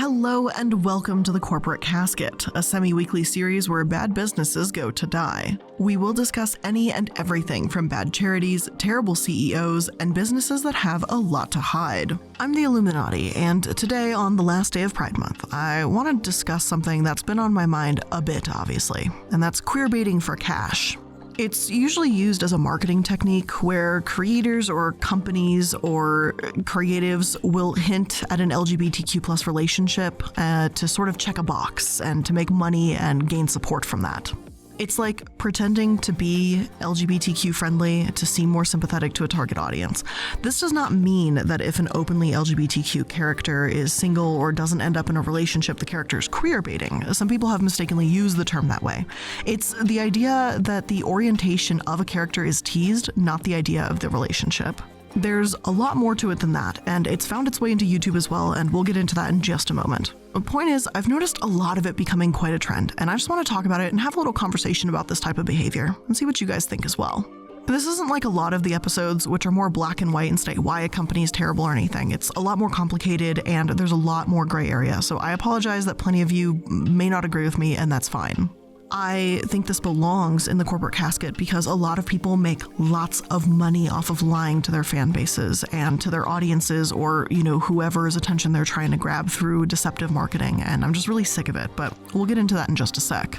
Hello and welcome to the Corporate Casket, a semi-weekly series where bad businesses go to die. We will discuss any and everything from bad charities, terrible CEOs, and businesses that have a lot to hide. I'm the Illuminaughtii, and today, on the last day of Pride Month, I want to discuss something that's been on my mind a bit, obviously, and that's queerbaiting for cash. It's usually used as a marketing technique where creators or companies or creatives will hint at an LGBTQ+ relationship to sort of check a box and to make money and gain support from that. It's like pretending to be LGBTQ friendly to seem more sympathetic to a target audience. This does not mean that if an openly LGBTQ character is single or doesn't end up in a relationship, the character is queerbaiting. Some people have mistakenly used the term that way. It's the idea that the orientation of a character is teased, not the idea of the relationship. There's a lot more to it than that, and it's found its way into YouTube as well, and we'll get into that in just a moment. The point is, I've noticed a lot of it becoming quite a trend, and I just want to talk about it and have a little conversation about this type of behavior, and see what you guys think as well. This isn't like a lot of the episodes, which are more black and white and state why a company is terrible or anything. It's a lot more complicated, and there's a lot more gray area, so I apologize that plenty of you may not agree with me, and that's fine. I think this belongs in the corporate casket because a lot of people make lots of money off of lying to their fan bases and to their audiences or, whoever's attention they're trying to grab through deceptive marketing, and I'm just really sick of it, but we'll get into that in just a sec.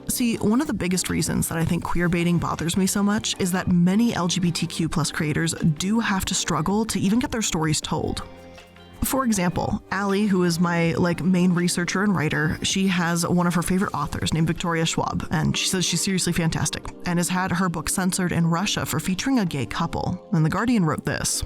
See, one of the biggest reasons that I think queerbaiting bothers me so much is that many LGBTQ+ creators do have to struggle to even get their stories told. For example, Allie, who is my main researcher and writer, she has one of her favorite authors named Victoria Schwab, and she says she's seriously fantastic, and has had her book censored in Russia for featuring a gay couple. And The Guardian wrote this: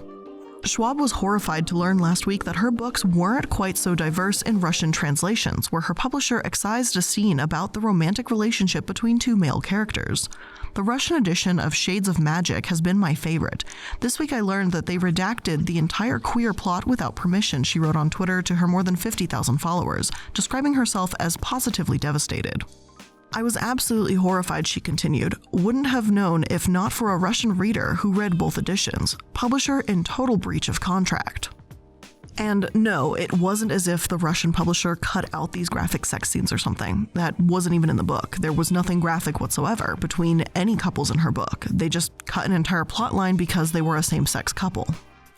Schwab was horrified to learn last week that her books weren't quite so diverse in Russian translations, where her publisher excised a scene about the romantic relationship between two male characters. The Russian edition of Shades of Magic has been my favorite. This week I learned that they redacted the entire queer plot without permission, she wrote on Twitter to her more than 50,000 followers, describing herself as positively devastated. I was absolutely horrified, she continued. Wouldn't have known if not for a Russian reader who read both editions. Publisher in total breach of contract. And no, it wasn't as if the Russian publisher cut out these graphic sex scenes or something. That wasn't even in the book. There was nothing graphic whatsoever between any couples in her book. They just cut an entire plot line because they were a same-sex couple.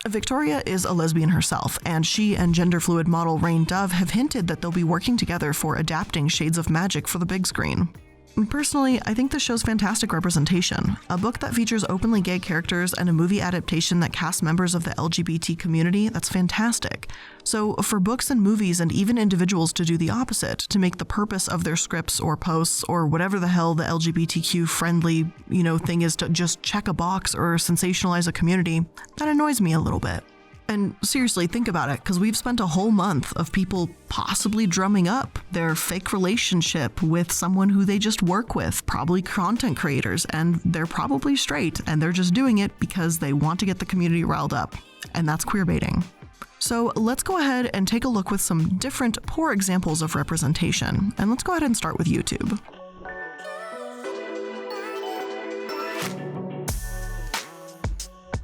Victoria is a lesbian herself, and she and gender-fluid model Rain Dove have hinted that they'll be working together for adapting Shades of Magic for the big screen. Personally, I think this shows fantastic representation. A book that features openly gay characters and a movie adaptation that casts members of the LGBT community, that's fantastic. So for books and movies and even individuals to do the opposite, to make the purpose of their scripts or posts or whatever the hell the LGBTQ friendly, thing is to just check a box or sensationalize a community, that annoys me a little bit. And seriously, think about it, because we've spent a whole month of people possibly drumming up their fake relationship with someone who they just work with, probably content creators, and they're probably straight, and they're just doing it because they want to get the community riled up. And that's queerbaiting. So let's go ahead and take a look with some different poor examples of representation. And let's go ahead and start with YouTube.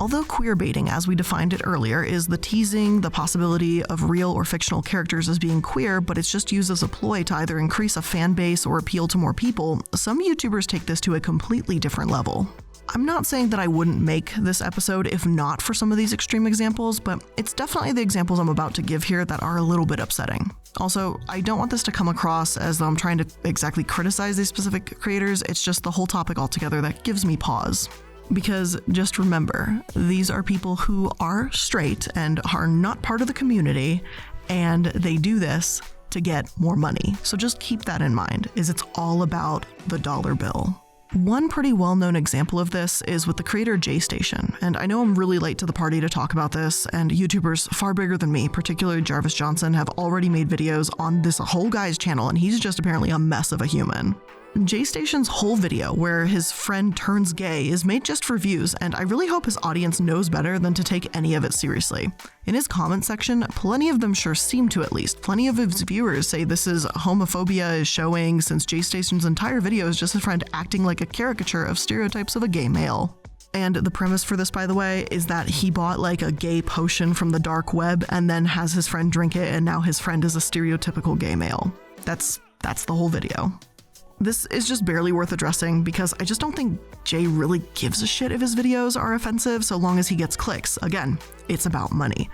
Although queerbaiting, as we defined it earlier, is the teasing the possibility of real or fictional characters as being queer, but it's just used as a ploy to either increase a fan base or appeal to more people, some YouTubers take this to a completely different level. I'm not saying that I wouldn't make this episode if not for some of these extreme examples, but it's definitely the examples I'm about to give here that are a little bit upsetting. Also, I don't want this to come across as though I'm trying to exactly criticize these specific creators, it's just the whole topic altogether that gives me pause. Because just remember, these are people who are straight and are not part of the community, and they do this to get more money. So just keep that in mind, it's all about the dollar bill. One pretty well-known example of this is with the creator JStation, and I know I'm really late to the party to talk about this, and YouTubers far bigger than me, particularly Jarvis Johnson, have already made videos on this whole guy's channel, and he's just apparently a mess of a human. JStation's whole video where his friend turns gay is made just for views, and I really hope his audience knows better than to take any of it seriously. In his comment section, plenty of them sure seem to at least. Plenty of his viewers say this is homophobia is showing, since JStation's entire video is just his friend acting like a caricature of stereotypes of a gay male. And the premise for this, by the way, is that he bought like a gay potion from the dark web and then has his friend drink it, and now his friend is a stereotypical gay male. That's the whole video. This is just barely worth addressing because I just don't think Jay really gives a shit if his videos are offensive so long as he gets clicks. Again, it's about money.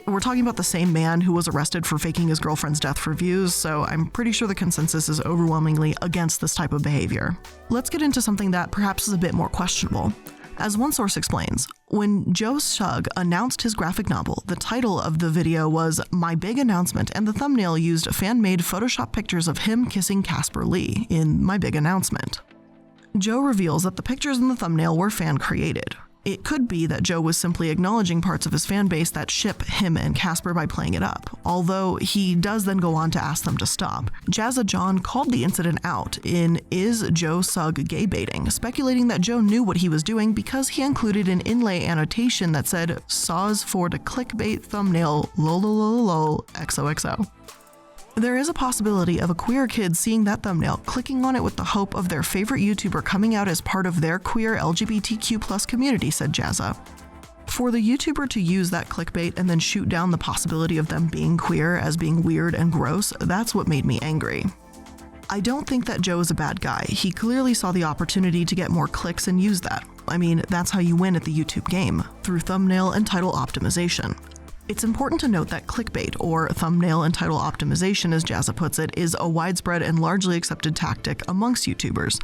We're talking about the same man who was arrested for faking his girlfriend's death for views, so I'm pretty sure the consensus is overwhelmingly against this type of behavior. Let's get into something that perhaps is a bit more questionable. As one source explains, when Joe Sugg announced his graphic novel, the title of the video was My Big Announcement, and the thumbnail used fan-made Photoshop pictures of him kissing Casper Lee in My Big Announcement. Joe reveals that the pictures in the thumbnail were fan-created. It could be that Joe was simply acknowledging parts of his fan base that ship him and Casper by playing it up, although he does then go on to ask them to stop. Jazza John called the incident out in Is Joe Sugg Gay Baiting, speculating that Joe knew what he was doing because he included an inlay annotation that said "Saws for the clickbait thumbnail lol XOXO." There is a possibility of a queer kid seeing that thumbnail, clicking on it with the hope of their favorite YouTuber coming out as part of their queer LGBTQ+ community, said Jazza. For the YouTuber to use that clickbait and then shoot down the possibility of them being queer as being weird and gross, that's what made me angry. I don't think that Joe is a bad guy. He clearly saw the opportunity to get more clicks and use that. I mean, that's how you win at the YouTube game, through thumbnail and title optimization. It's important to note that clickbait, or thumbnail and title optimization as Jazza puts it, is a widespread and largely accepted tactic amongst YouTubers.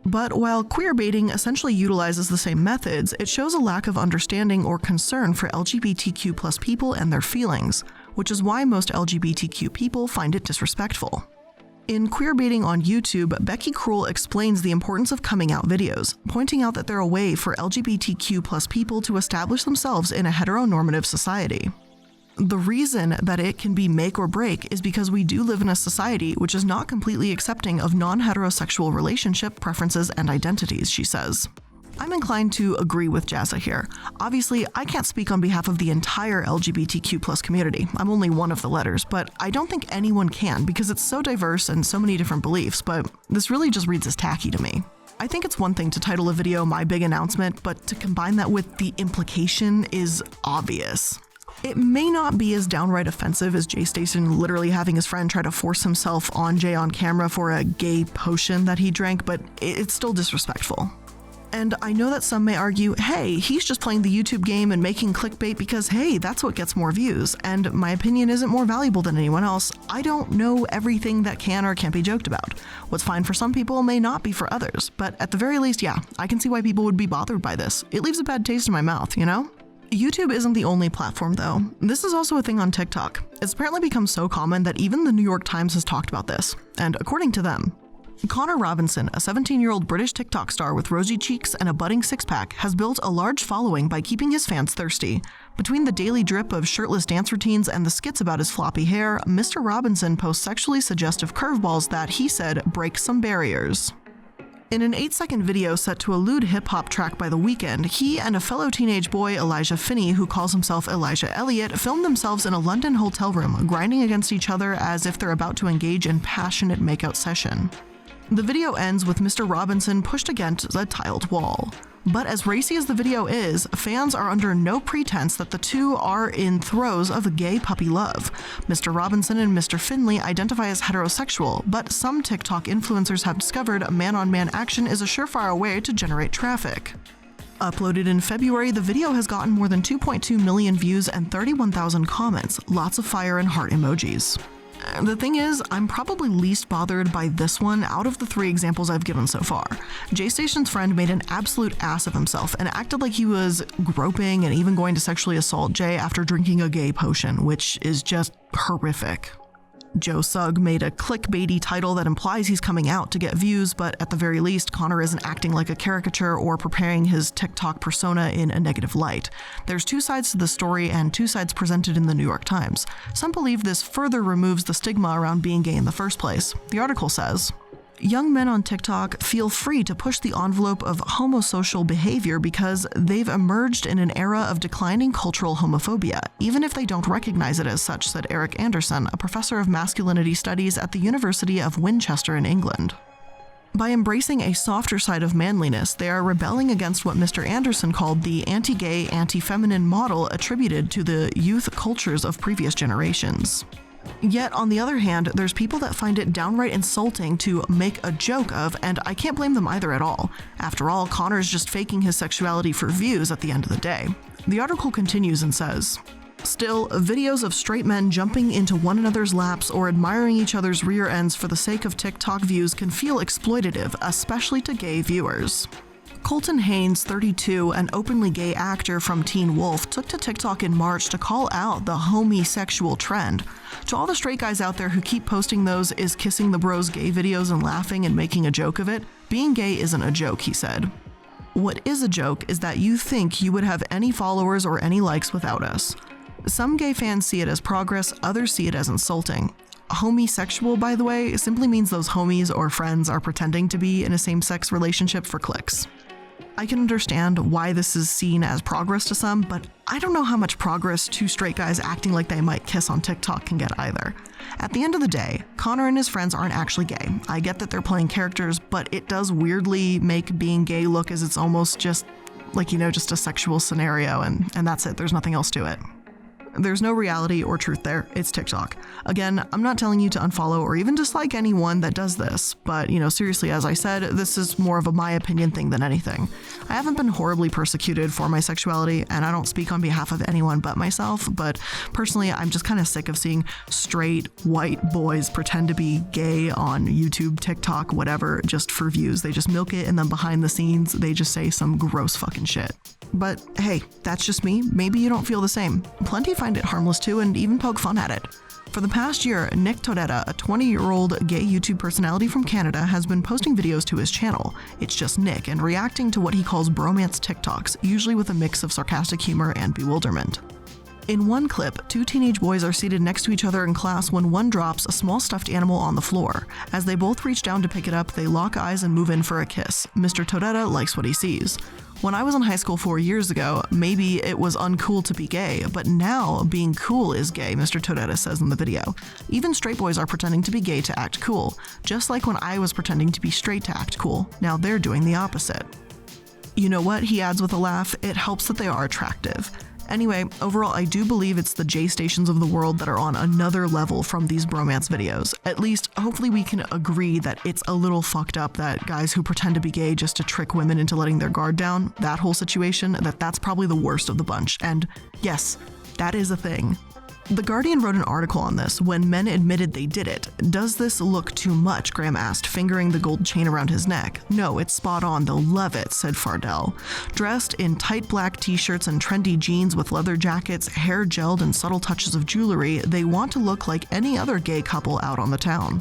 But while queerbaiting essentially utilizes the same methods, it shows a lack of understanding or concern for LGBTQ+ people and their feelings, which is why most LGBTQ people find it disrespectful. In Queerbaiting on YouTube, Becky Krull explains the importance of coming out videos, pointing out that they're a way for LGBTQ+ people to establish themselves in a heteronormative society. The reason that it can be make or break is because we do live in a society which is not completely accepting of non-heterosexual relationship preferences and identities, she says. I'm inclined to agree with Jazza here. Obviously, I can't speak on behalf of the entire LGBTQ+ community. I'm only one of the letters, but I don't think anyone can because it's so diverse and so many different beliefs, but this really just reads as tacky to me. I think it's one thing to title a video My Big Announcement, but to combine that with the implication is obvious. It may not be as downright offensive as Jay Station literally having his friend try to force himself on Jay on camera for a gay potion that he drank, but it's still disrespectful. And I know that some may argue, hey, he's just playing the YouTube game and making clickbait because, hey, that's what gets more views, and my opinion isn't more valuable than anyone else. I don't know everything that can or can't be joked about. What's fine for some people may not be for others, but at the very least, yeah, I can see why people would be bothered by this. It leaves a bad taste in my mouth, you know? YouTube isn't the only platform, though. This is also a thing on TikTok. It's apparently become so common that even the New York Times has talked about this, and according to them, Connor Robinson, a 17-year-old British TikTok star with rosy cheeks and a budding six-pack, has built a large following by keeping his fans thirsty. Between the daily drip of shirtless dance routines and the skits about his floppy hair, Mr. Robinson posts sexually suggestive curveballs that, he said, break some barriers. In an 8-second video set to a lewd hip-hop track by The Weeknd, he and a fellow teenage boy, Elijah Finney, who calls himself Elijah Elliott, filmed themselves in a London hotel room, grinding against each other as if they're about to engage in passionate makeout session. The video ends with Mr. Robinson pushed against a tiled wall. But as racy as the video is, fans are under no pretense that the two are in throes of gay puppy love. Mr. Robinson and Mr. Finley identify as heterosexual, but some TikTok influencers have discovered man-on-man action is a surefire way to generate traffic. Uploaded in February, the video has gotten more than 2.2 million views and 31,000 comments, lots of fire and heart emojis. The thing is, I'm probably least bothered by this one out of the 3 examples I've given so far. Jay Station's friend made an absolute ass of himself and acted like he was groping and even going to sexually assault Jay after drinking a gay potion, which is just horrific. Joe Sugg made a clickbaity title that implies he's coming out to get views, but at the very least, Connor isn't acting like a caricature or preparing his TikTok persona in a negative light. There's 2 sides to the story and 2 sides presented in the New York Times. Some believe this further removes the stigma around being gay in the first place. The article says, young men on TikTok feel free to push the envelope of homosocial behavior because they've emerged in an era of declining cultural homophobia, even if they don't recognize it as such, said Eric Anderson, a professor of masculinity studies at the University of Winchester in England. By embracing a softer side of manliness, they are rebelling against what Mr. Anderson called the anti-gay, anti-feminine model attributed to the youth cultures of previous generations. Yet, on the other hand, there's people that find it downright insulting to make a joke of, and I can't blame them either at all. After all, Connor's just faking his sexuality for views at the end of the day. The article continues and says, "Still, videos of straight men jumping into one another's laps or admiring each other's rear ends for the sake of TikTok views can feel exploitative, especially to gay viewers." Colton Haynes, 32, an openly gay actor from Teen Wolf, took to TikTok in March to call out the homosexual trend. To all the straight guys out there who keep posting those "is kissing the bros gay" videos and laughing and making a joke of it, being gay isn't a joke, he said. "What is a joke is that you think you would have any followers or any likes without us. Some gay fans see it as progress, others see it as insulting. Homosexual, by the way, simply means those homies or friends are pretending to be in a same-sex relationship for clicks. I can understand why this is seen as progress to some, but I don't know how much progress two straight guys acting like they might kiss on TikTok can get either. At the end of the day, Connor and his friends aren't actually gay. I get that they're playing characters, but it does weirdly make being gay look as it's almost just like, just a sexual scenario, and that's it. There's nothing else to it. There's no reality or truth there. It's TikTok. Again, I'm not telling you to unfollow or even dislike anyone that does this, but, seriously, as I said, this is more of a my opinion thing than anything. I haven't been horribly persecuted for my sexuality, and I don't speak on behalf of anyone but myself, but personally, I'm just kind of sick of seeing straight, white boys pretend to be gay on YouTube, TikTok, whatever, just for views. They just milk it, and then behind the scenes, they just say some gross fucking shit. But hey, that's just me. Maybe you don't feel the same. Plenty find it harmless too and even poke fun at it. For the past year, Nick Todetta, a 20-year-old gay YouTube personality from Canada, has been posting videos to his channel. It's just Nick, and reacting to what he calls bromance TikToks, usually with a mix of sarcastic humor and bewilderment. In one clip, two teenage boys are seated next to each other in class when one drops a small stuffed animal on the floor. As they both reach down to pick it up, they lock eyes and move in for a kiss. Mr. Todetta likes what he sees. When I was in high school 4 years ago, maybe it was uncool to be gay, but now being cool is gay, Mr. Todetta says in the video. Even straight boys are pretending to be gay to act cool, just like when I was pretending to be straight to act cool. Now they're doing the opposite. You know what, he adds with a laugh, it helps that they are attractive. Anyway, overall, I do believe it's the J stations of the world that are on another level from these bromance videos. At least, hopefully we can agree that it's a little fucked up that guys who pretend to be gay just to trick women into letting their guard down, that whole situation, that's probably the worst of the bunch. And yes, that is a thing. The Guardian wrote an article on this when men admitted they did it. Does this look too much? Graham asked, fingering the gold chain around his neck. No, it's spot on. They'll love it, said Fardell. Dressed in tight black t-shirts and trendy jeans with leather jackets, hair gelled and subtle touches of jewelry, they want to look like any other gay couple out on the town.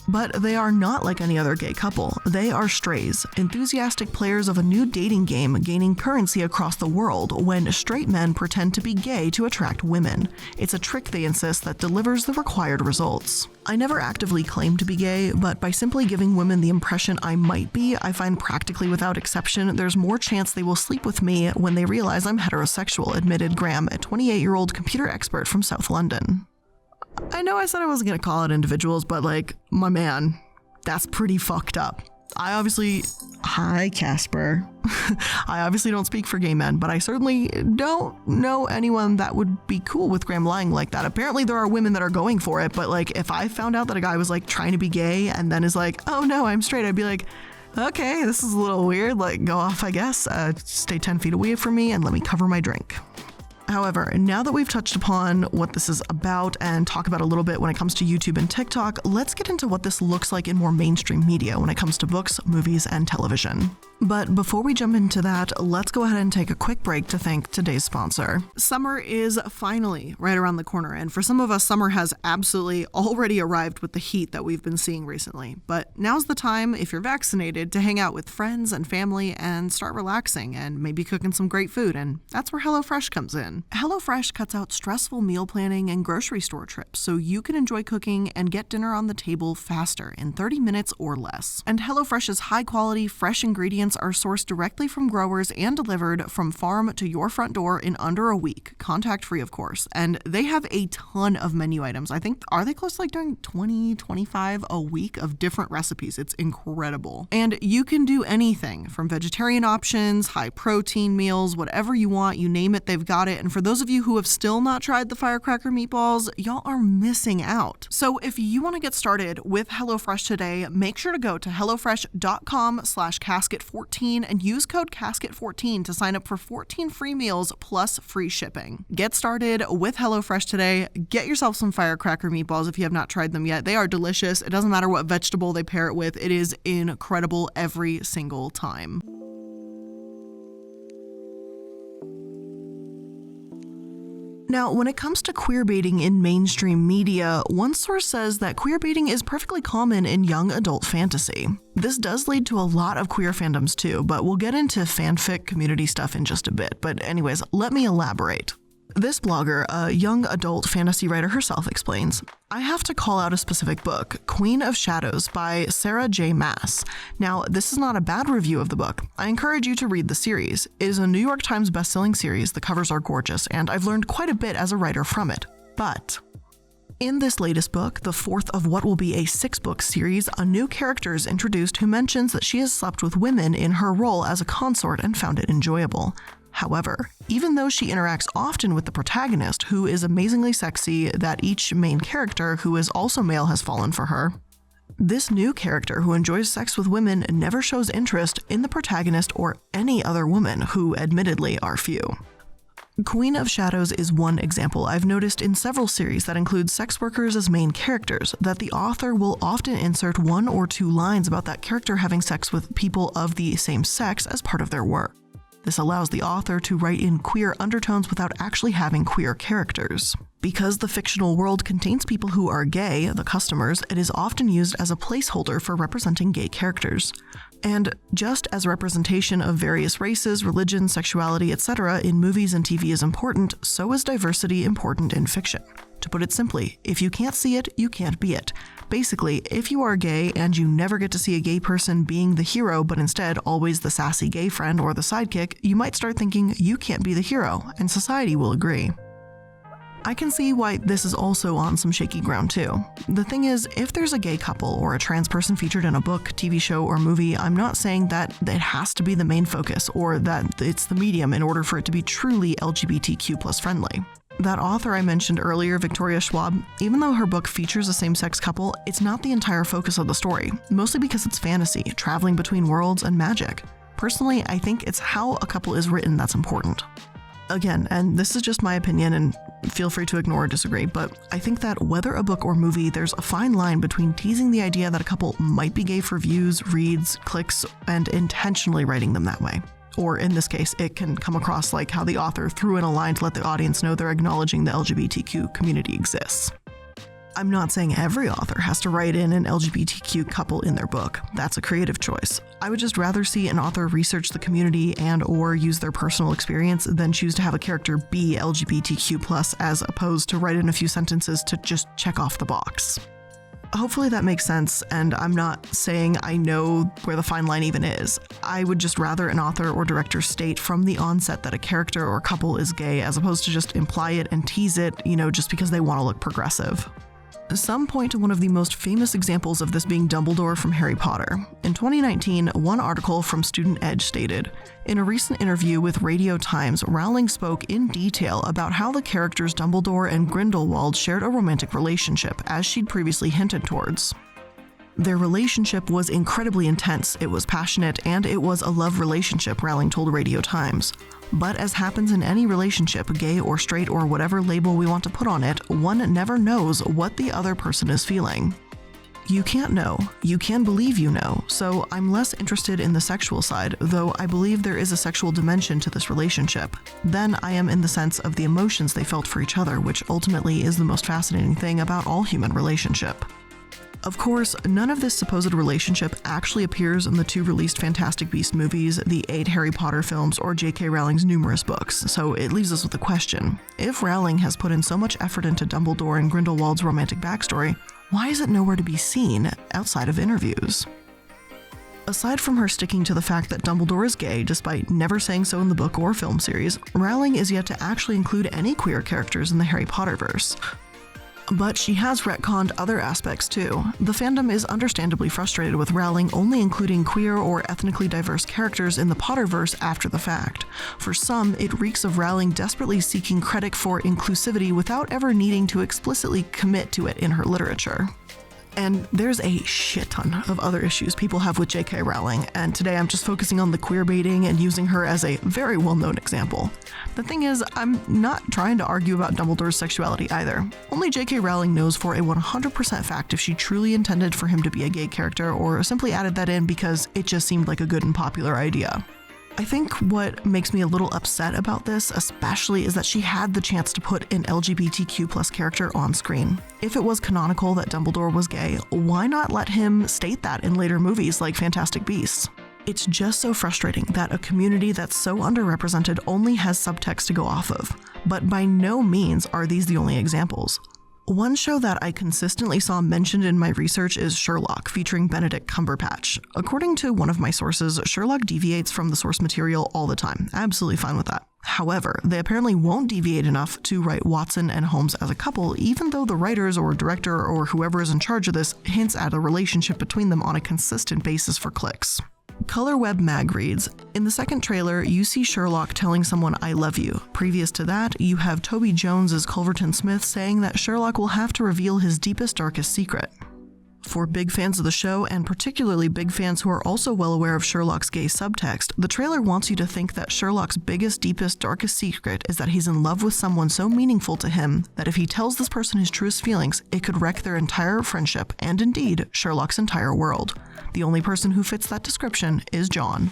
But they are not like any other gay couple. They are strays, enthusiastic players of a new dating game gaining currency across the world when straight men pretend to be gay to attract women. It's a trick, they insist, that delivers the required results. I never actively claim to be gay, but by simply giving women the impression I might be, I find practically without exception there's more chance they will sleep with me when they realize I'm heterosexual, admitted Graham, a 28-year-old computer expert from South London. I know I said I wasn't going to call out individuals, but my man, that's pretty fucked up. Hi, Casper. I obviously don't speak for gay men, but I certainly don't know anyone that would be cool with Graham lying like that. Apparently there are women that are going for it, but if I found out that a guy was trying to be gay and then is oh no, I'm straight, I'd be like, okay, this is a little weird, go off, I guess. Stay 10 feet away from me and let me cover my drink. However, now that we've touched upon what this is about and talk about a little bit when it comes to YouTube and TikTok, let's get into what this looks like in more mainstream media when it comes to books, movies, and television. But before we jump into that, let's go ahead and take a quick break to thank today's sponsor. Summer is finally right around the corner, and for some of us, summer has absolutely already arrived with the heat that we've been seeing recently. But now's the time, if you're vaccinated, to hang out with friends and family and start relaxing and maybe cooking some great food, and that's where HelloFresh comes in. HelloFresh cuts out stressful meal planning and grocery store trips so you can enjoy cooking and get dinner on the table faster in 30 minutes or less. And HelloFresh's high-quality, fresh ingredients ingredients are sourced directly from growers and delivered from farm to your front door in under a week, contact-free of course, and they have a ton of menu items. I think, are they close to like doing 20, 25 a week of different recipes? It's incredible. And you can do anything from vegetarian options, high protein meals, whatever you want, you name it, they've got it. And for those of you who have still not tried the firecracker meatballs, y'all are missing out. So if you want to get started with HelloFresh today, make sure to go to hellofresh.com/casket14 and use code casket14 to sign up for 14 free meals plus free shipping. Get started with HelloFresh today. Get yourself some firecracker meatballs if you have not tried them yet. They are delicious. It doesn't matter what vegetable they pair it with. It is incredible every single time. Now, when it comes to queerbaiting in mainstream media, one source says that queerbaiting is perfectly common in young adult fantasy. This does lead to a lot of queer fandoms too, but we'll get into fanfic community stuff in just a bit. But anyways, let me elaborate. This blogger, a young adult fantasy writer herself, explains, I have to call out a specific book, Queen of Shadows by Sarah J. Maas. Now, this is not a bad review of the book. I encourage you to read the series. It is a New York Times bestselling series, the covers are gorgeous, and I've learned quite a bit as a writer from it. But in this latest book, the fourth of what will be a 6-book series, a new character is introduced who mentions that she has slept with women in her role as a consort and found it enjoyable. However, even though she interacts often with the protagonist, who is amazingly sexy, that each main character, who is also male, has fallen for her, this new character who enjoys sex with women never shows interest in the protagonist or any other woman, who admittedly are few. Queen of Shadows is one example I've noticed in several series that include sex workers as main characters, that the author will often insert 1 or 2 lines about that character having sex with people of the same sex as part of their work. This allows the author to write in queer undertones without actually having queer characters. Because the fictional world contains people who are gay, the customers, it is often used as a placeholder for representing gay characters. And just as representation of various races, religions, sexuality, etc. in movies and TV is important, so is diversity important in fiction. To put it simply, if you can't see it, you can't be it. Basically, if you are gay and you never get to see a gay person being the hero, but instead always the sassy gay friend or the sidekick, you might start thinking you can't be the hero, and society will agree. I can see why this is also on some shaky ground too. The thing is, if there's a gay couple or a trans person featured in a book, TV show, or movie, I'm not saying that it has to be the main focus or that it's the medium in order for it to be truly LGBTQ+ friendly. That author I mentioned earlier, Victoria Schwab, even though her book features a same-sex couple, it's not the entire focus of the story, mostly because it's fantasy, traveling between worlds, and magic. Personally, I think it's how a couple is written that's important. Again, and this is just my opinion, and feel free to ignore or disagree, but I think that whether a book or movie, there's a fine line between teasing the idea that a couple might be gay for views, reads, clicks, and intentionally writing them that way. Or in this case, it can come across like how the author threw in a line to let the audience know they're acknowledging the LGBTQ community exists. I'm not saying every author has to write in an LGBTQ couple in their book. That's a creative choice. I would just rather see an author research the community and or use their personal experience than choose to have a character be LGBTQ+, as opposed to write in a few sentences to just check off the box. Hopefully that makes sense, and I'm not saying I know where the fine line even is. I would just rather an author or director state from the onset that a character or couple is gay, as opposed to just imply it and tease it, just because they want to look progressive. Some point to one of the most famous examples of this being Dumbledore from Harry Potter. In 2019, one article from Student Edge stated, in a recent interview with Radio Times, Rowling spoke in detail about how the characters Dumbledore and Grindelwald shared a romantic relationship, as she'd previously hinted towards. Their relationship was incredibly intense, it was passionate, and it was a love relationship, Rowling told Radio Times. But as happens in any relationship, gay or straight or whatever label we want to put on it, one never knows what the other person is feeling. You can't know. You can believe you know, so I'm less interested in the sexual side, though I believe there is a sexual dimension to this relationship. Then I am in the sense of the emotions they felt for each other, which ultimately is the most fascinating thing about all human relationship. Of course, none of this supposed relationship actually appears in the 2 released Fantastic Beasts movies, the 8 Harry Potter films, or J.K. Rowling's numerous books, so it leaves us with a question. If Rowling has put in so much effort into Dumbledore and Grindelwald's romantic backstory, why is it nowhere to be seen outside of interviews? Aside from her sticking to the fact that Dumbledore is gay despite never saying so in the book or film series, Rowling is yet to actually include any queer characters in the Harry Potterverse. But she has retconned other aspects too. The fandom is understandably frustrated with Rowling only including queer or ethnically diverse characters in the Potterverse after the fact. For some, it reeks of Rowling desperately seeking credit for inclusivity without ever needing to explicitly commit to it in her literature. And there's a shit ton of other issues people have with J.K. Rowling, and today I'm just focusing on the queerbaiting and using her as a very well-known example. The thing is, I'm not trying to argue about Dumbledore's sexuality either. Only J.K. Rowling knows for a 100% fact if she truly intended for him to be a gay character or simply added that in because it just seemed like a good and popular idea. I think what makes me a little upset about this especially is that she had the chance to put an LGBTQ+ character on screen. If it was canonical that Dumbledore was gay, why not let him state that in later movies like Fantastic Beasts? It's just so frustrating that a community that's so underrepresented only has subtext to go off of. But by no means are these the only examples. One show that I consistently saw mentioned in my research is Sherlock, featuring Benedict Cumberbatch. According to one of my sources, Sherlock deviates from the source material all the time. Absolutely fine with that. However, they apparently won't deviate enough to write Watson and Holmes as a couple, even though the writers or director or whoever is in charge of this hints at a relationship between them on a consistent basis for clicks. Color Web Mag reads, in the second trailer, you see Sherlock telling someone I love you. Previous to that, you have Toby Jones as Culverton Smith saying that Sherlock will have to reveal his deepest, darkest secret. For big fans of the show, and particularly big fans who are also well aware of Sherlock's gay subtext, the trailer wants you to think that Sherlock's biggest, deepest, darkest secret is that he's in love with someone so meaningful to him that if he tells this person his truest feelings, it could wreck their entire friendship and indeed Sherlock's entire world. The only person who fits that description is John.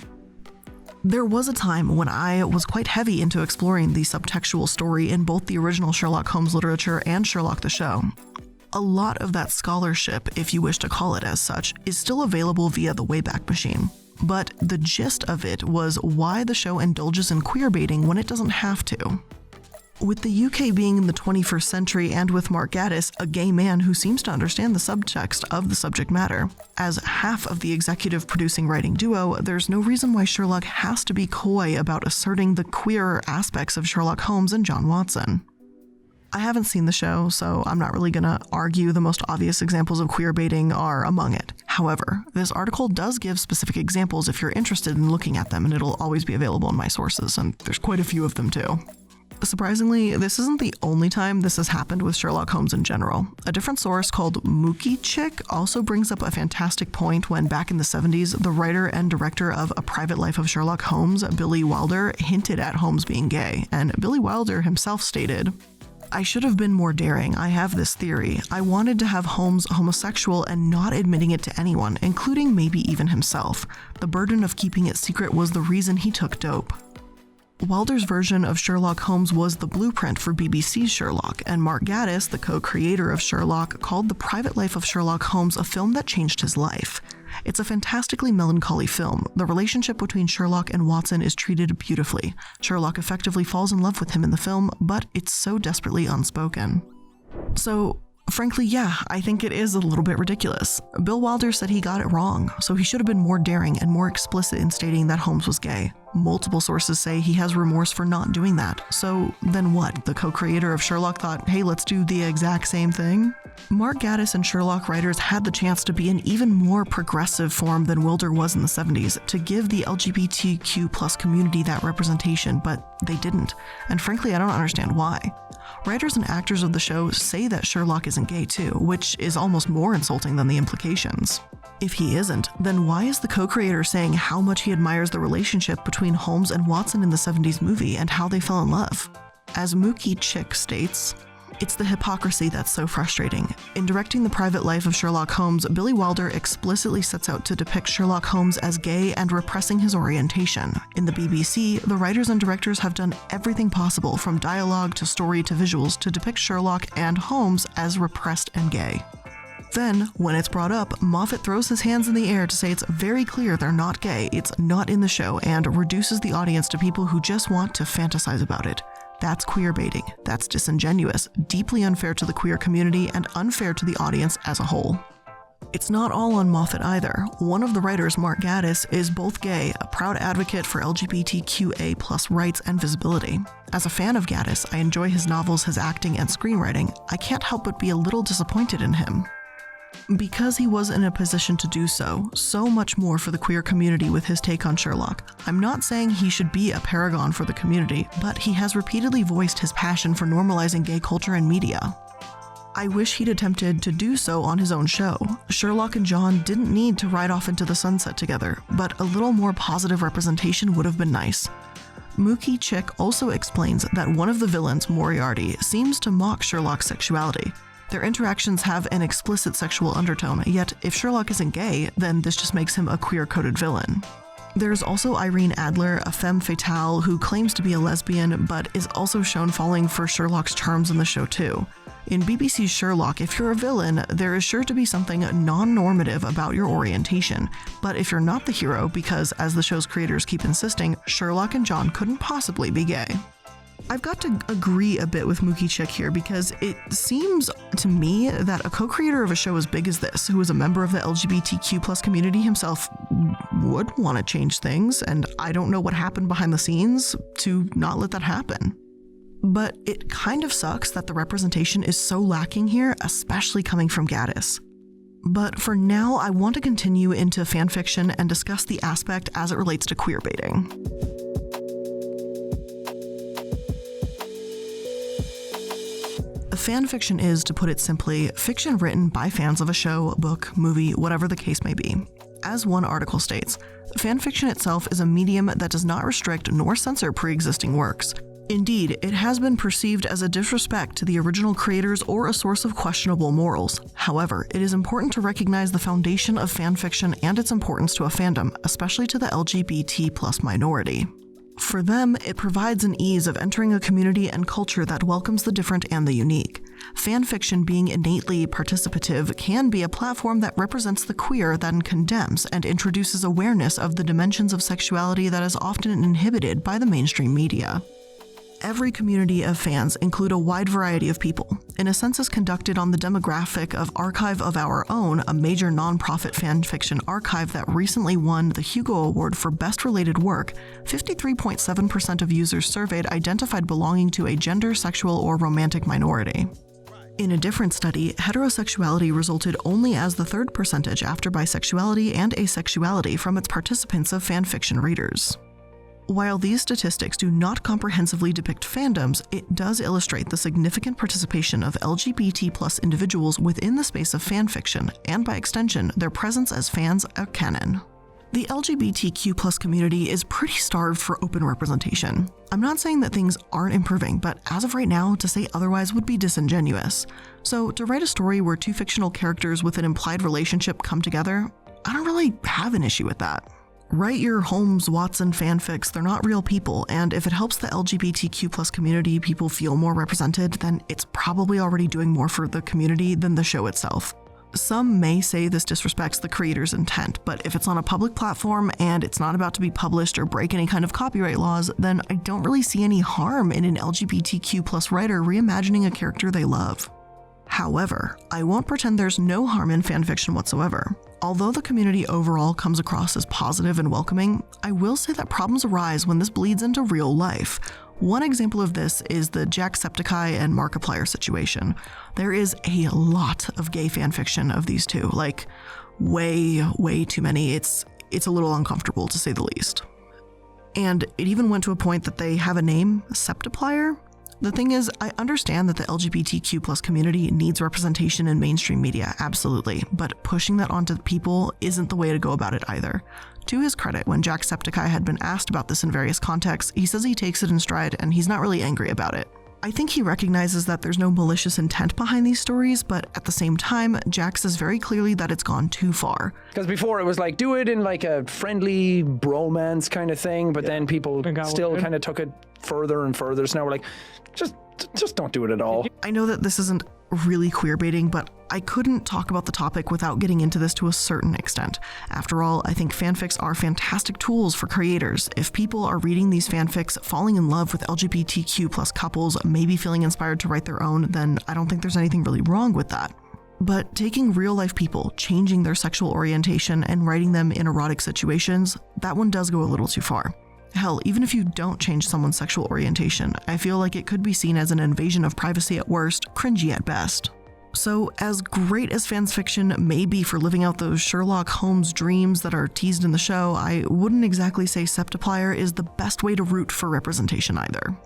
There was a time when I was quite heavy into exploring the subtextual story in both the original Sherlock Holmes literature and Sherlock the Show. A lot of that scholarship, if you wish to call it as such, is still available via the Wayback Machine. But the gist of it was why the show indulges in queerbaiting when it doesn't have to. With the UK being in the 21st century and with Mark Gatiss, a gay man who seems to understand the subtext of the subject matter, as half of the executive producing writing duo, there's no reason why Sherlock has to be coy about asserting the queerer aspects of Sherlock Holmes and John Watson. I haven't seen the show, so I'm not really gonna argue the most obvious examples of queerbaiting are among it. However, this article does give specific examples if you're interested in looking at them, and it'll always be available in my sources, and there's quite a few of them too. Surprisingly, this isn't the only time this has happened with Sherlock Holmes in general. A different source called Mookie Chick also brings up a fantastic point when back in the 70s, the writer and director of A Private Life of Sherlock Holmes, Billy Wilder, hinted at Holmes being gay, and Billy Wilder himself stated, I should have been more daring. I have this theory. I wanted to have Holmes homosexual and not admitting it to anyone, including maybe even himself. The burden of keeping it secret was the reason he took dope. Wilder's version of Sherlock Holmes was the blueprint for BBC's Sherlock, and Mark Gatiss, the co-creator of Sherlock, called The Private Life of Sherlock Holmes a film that changed his life. It's a fantastically melancholy film. The relationship between Sherlock and Watson is treated beautifully. Sherlock effectively falls in love with him in the film, but it's so desperately unspoken. So, frankly, yeah, I think it is a little bit ridiculous. Bill Wilder said he got it wrong, so he should have been more daring and more explicit in stating that Holmes was gay. Multiple sources say he has remorse for not doing that. So then what? The co-creator of Sherlock thought, hey, let's do the exact same thing? Mark Gatiss and Sherlock writers had the chance to be an even more progressive form than Wilder was in the 70s, to give the LGBTQ+ community that representation, but they didn't. And frankly, I don't understand why. Writers and actors of the show say that Sherlock isn't gay too, which is almost more insulting than the implications. If he isn't, then why is the co-creator saying how much he admires the relationship between Holmes and Watson in the 70s movie and how they fell in love? As Mookie Chick states, it's the hypocrisy that's so frustrating. In directing The Private Life of Sherlock Holmes, Billy Wilder explicitly sets out to depict Sherlock Holmes as gay and repressing his orientation. In the BBC, the writers and directors have done everything possible, from dialogue to story to visuals, to depict Sherlock and Holmes as repressed and gay. Then, when it's brought up, Moffat throws his hands in the air to say it's very clear they're not gay, it's not in the show, and reduces the audience to people who just want to fantasize about it. That's queerbaiting. That's disingenuous, deeply unfair to the queer community, and unfair to the audience as a whole. It's not all on Moffat either. One of the writers, Mark Gatiss, is both gay, a proud advocate for LGBTQA+ rights and visibility. As a fan of Gatiss, I enjoy his novels, his acting, and screenwriting. I can't help but be a little disappointed in him. Because he was in a position to do so much more for the queer community with his take on Sherlock. I'm not saying he should be a paragon for the community, but he has repeatedly voiced his passion for normalizing gay culture and media. I wish he'd attempted to do so on his own show. Sherlock and John didn't need to ride off into the sunset together, but a little more positive representation would have been nice. Mookie Chick also explains that one of the villains, Moriarty, seems to mock Sherlock's sexuality. Their interactions have an explicit sexual undertone, yet if Sherlock isn't gay, then this just makes him a queer-coded villain. There's also Irene Adler, a femme fatale who claims to be a lesbian, but is also shown falling for Sherlock's charms in the show too. In BBC's Sherlock, if you're a villain, there is sure to be something non-normative about your orientation. But if you're not the hero, because as the show's creators keep insisting, Sherlock and John couldn't possibly be gay. I've got to agree a bit with Mookie Chick here because it seems to me that a co-creator of a show as big as this, who is a member of the LGBTQ+ community himself, would want to change things, and I don't know what happened behind the scenes to not let that happen. But it kind of sucks that the representation is so lacking here, especially coming from Gatiss. But for now, I want to continue into fanfiction and discuss the aspect as it relates to queerbaiting. Fanfiction is, to put it simply, fiction written by fans of a show, book, movie, whatever the case may be. As one article states, fanfiction itself is a medium that does not restrict nor censor pre-existing works. Indeed, it has been perceived as a disrespect to the original creators or a source of questionable morals. However, it is important to recognize the foundation of fanfiction and its importance to a fandom, especially to the LGBT+ minority. For them, it provides an ease of entering a community and culture that welcomes the different and the unique. Fanfiction, being innately participative, can be a platform that represents the queer, then condemns and introduces awareness of the dimensions of sexuality that is often inhibited by the mainstream media. Every community of fans include a wide variety of people. In a census conducted on the demographic of Archive of Our Own, a major nonprofit fanfiction archive that recently won the Hugo Award for Best Related Work, 53.7% of users surveyed identified belonging to a gender, sexual, or romantic minority. In a different study, heterosexuality resulted only as the third percentage after bisexuality and asexuality from its participants of fanfiction readers. While these statistics do not comprehensively depict fandoms, it does illustrate the significant participation of LGBT+ individuals within the space of fanfiction, and by extension, their presence as fans of canon. The LGBTQ+ community is pretty starved for open representation. I'm not saying that things aren't improving, but as of right now, to say otherwise would be disingenuous. So to write a story where two fictional characters with an implied relationship come together, I don't really have an issue with that. Write your Holmes Watson fanfics, they're not real people, and if it helps the LGBTQ+ community people feel more represented, then it's probably already doing more for the community than the show itself. Some may say this disrespects the creator's intent, but if it's on a public platform and it's not about to be published or break any kind of copyright laws, then I don't really see any harm in an LGBTQ+ writer reimagining a character they love. However, I won't pretend there's no harm in fanfiction whatsoever. Although the community overall comes across as positive and welcoming, I will say that problems arise when this bleeds into real life. One example of this is the Jacksepticeye and Markiplier situation. There is a lot of gay fanfiction of these two, like way too many. It's a little uncomfortable to say the least. And it even went to a point that they have a name, Septiplier. The thing is, I understand that the LGBTQ+ community needs representation in mainstream media, absolutely, but pushing that onto people isn't the way to go about it either. To his credit, when Jacksepticeye had been asked about this in various contexts, he says he takes it in stride and he's not really angry about it. I think he recognizes that there's no malicious intent behind these stories, but at the same time, Jack says very clearly that it's gone too far. Because before it was like, do it in like a friendly bromance kind of thing, but then people still kind of took it further and further. So now we're like, just don't do it at all. I know that this isn't really queerbaiting, but I couldn't talk about the topic without getting into this to a certain extent. After all, I think fanfics are fantastic tools for creators. If people are reading these fanfics, falling in love with LGBTQ+ couples, maybe feeling inspired to write their own, then I don't think there's anything really wrong with that. But taking real-life people, changing their sexual orientation, and writing them in erotic situations, that one does go a little too far. Hell, even if you don't change someone's sexual orientation, I feel like it could be seen as an invasion of privacy at worst, cringy at best. So, as great as fan fiction may be for living out those Sherlock Holmes dreams that are teased in the show, I wouldn't exactly say Septiplier is the best way to root for representation either.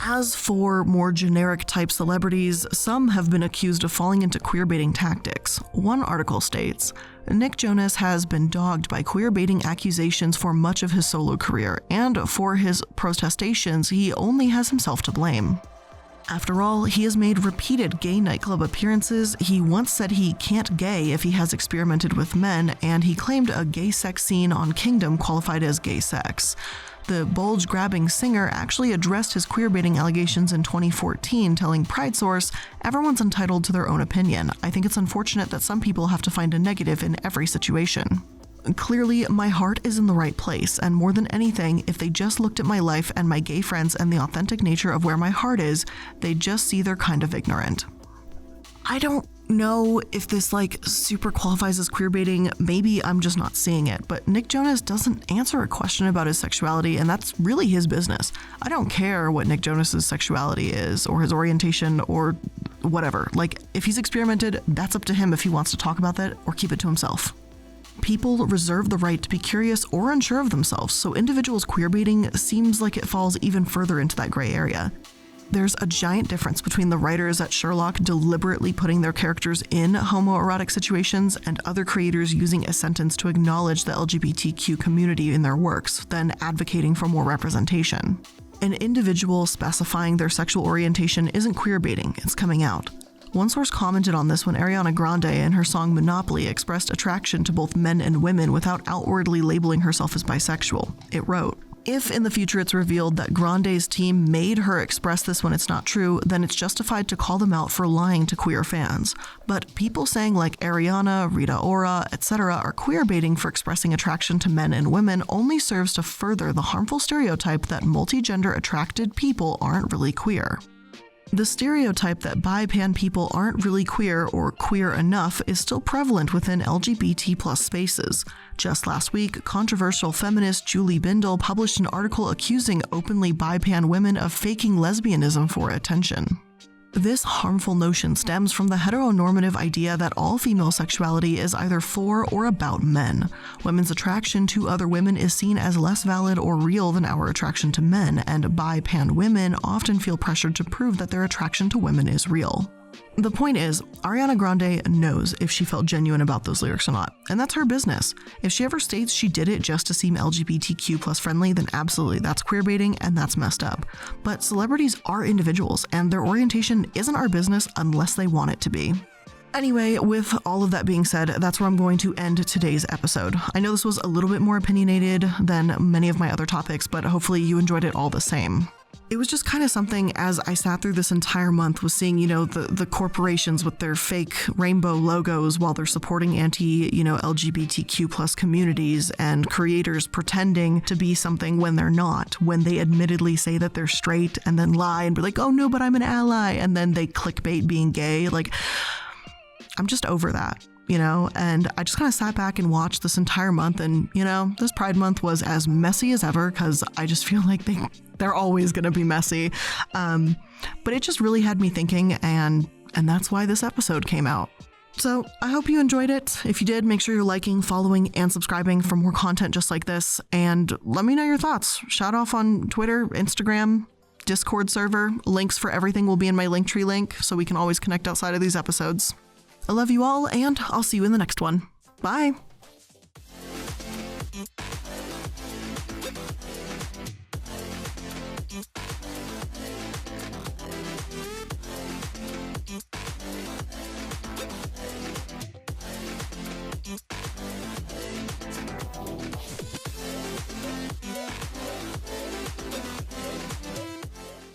As for more generic type celebrities, some have been accused of falling into queerbaiting tactics. One article states, Nick Jonas has been dogged by queerbaiting accusations for much of his solo career, and for his protestations, he only has himself to blame. After all, he has made repeated gay nightclub appearances, he once said he can't gay if he has experimented with men, and he claimed a gay sex scene on Kingdom qualified as gay sex. The bulge-grabbing singer actually addressed his queerbaiting allegations in 2014, telling Pride Source, "Everyone's entitled to their own opinion. I think it's unfortunate that some people have to find a negative in every situation. Clearly, my heart is in the right place, and more than anything, if they just looked at my life and my gay friends and the authentic nature of where my heart is, they'd just see they're kind of ignorant." I don't know if this super qualifies as queerbaiting. Maybe I'm just not seeing it, but Nick Jonas doesn't answer a question about his sexuality, and that's really his business. I don't care what Nick Jonas's sexuality is or his orientation or whatever. If he's experimented, that's up to him if he wants to talk about that or keep it to himself. People reserve the right to be curious or unsure of themselves, so individuals queerbaiting seems like it falls even further into that gray area. There's a giant difference between the writers at Sherlock deliberately putting their characters in homoerotic situations and other creators using a sentence to acknowledge the LGBTQ community in their works, then advocating for more representation. An individual specifying their sexual orientation isn't queerbaiting, it's coming out. One source commented on this when Ariana Grande in her song Monopoly expressed attraction to both men and women without outwardly labeling herself as bisexual. It wrote, "If in the future it's revealed that Grande's team made her express this when it's not true, then it's justified to call them out for lying to queer fans. But people saying Ariana, Rita Ora, etc. are queerbaiting for expressing attraction to men and women only serves to further the harmful stereotype that multigender attracted people aren't really queer." The stereotype that bi-pan people aren't really queer or queer enough is still prevalent within LGBT+ spaces. Just last week, controversial feminist Julie Bindel published an article accusing openly bi-pan women of faking lesbianism for attention. This harmful notion stems from the heteronormative idea that all female sexuality is either for or about men. Women's attraction to other women is seen as less valid or real than our attraction to men, and bi-pan women often feel pressured to prove that their attraction to women is real. The point is, Ariana Grande knows if she felt genuine about those lyrics or not, and that's her business. If she ever states she did it just to seem LGBTQ+ friendly, then absolutely that's queerbaiting and that's messed up. But celebrities are individuals, and their orientation isn't our business unless they want it to be. Anyway, with all of that being said, that's where I'm going to end today's episode. I know this was a little bit more opinionated than many of my other topics, but hopefully you enjoyed it all the same. It was just kind of something as I sat through this entire month was seeing, the corporations with their fake rainbow logos while they're supporting LGBTQ+ communities and creators pretending to be something when they're not, when they admittedly say that they're straight and then lie and be like, "Oh no, but I'm an ally." And then they clickbait being gay. I'm just over that. And I just kind of sat back and watched this entire month, and, this Pride Month was as messy as ever, because I just feel like they're always going to be messy. But it just really had me thinking, and that's why this episode came out. So I hope you enjoyed it. If you did, make sure you're liking, following, and subscribing for more content just like this, and let me know your thoughts. Shout off on Twitter, Instagram, Discord server. Links for everything will be in my Linktree link, so we can always connect outside of these episodes. I love you all, and I'll see you in the next one. Bye!